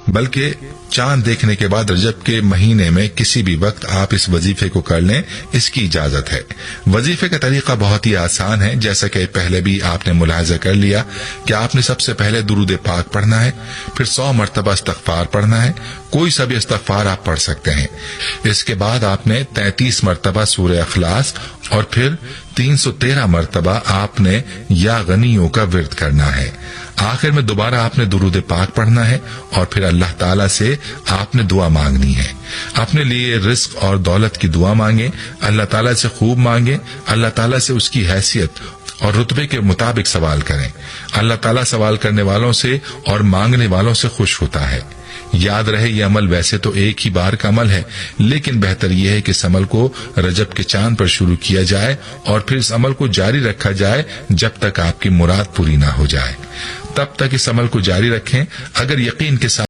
بلکہ چاند دیکھنے کے بعد رجب کے مہینے میں کسی بھی وقت آپ اس وظیفے کو کر لیں، اس کی اجازت ہے۔ وظیفے کا طریقہ بہت ہی آسان ہے، جیسا کہ پہلے بھی آپ نے ملاحظہ کر لیا کہ آپ نے سب سے پہلے درود پاک پڑھنا ہے، پھر 100 مرتبہ استغفار پڑھنا ہے۔ کوئی سا بھی استغفار آپ پڑھ سکتے ہیں۔ اس کے بعد آپ نے 33 مرتبہ سورہ اخلاص اور پھر 313 مرتبہ آپ نے یا غنیوں کا ورد کرنا ہے۔ آخر میں دوبارہ آپ نے درود پاک پڑھنا ہے اور پھر اللہ تعالیٰ سے آپ نے دعا مانگنی ہے۔ اپنے لیے رزق اور دولت کی دعا مانگیں، اللہ تعالیٰ سے خوب مانگیں، اللہ تعالیٰ سے اس کی حیثیت اور رتبے کے مطابق سوال کریں۔ اللہ تعالیٰ سوال کرنے والوں سے اور مانگنے والوں سے خوش ہوتا ہے۔ یاد رہے یہ عمل ویسے تو ایک ہی بار کا عمل ہے، لیکن بہتر یہ ہے کہ اس عمل کو رجب کے چاند پر شروع کیا جائے اور پھر اس عمل کو جاری رکھا جائے جب تک آپ کی مراد پوری نہ ہو جائے۔ تب تک اس عمل کو جاری رکھیں۔ اگر یقین کے ساتھ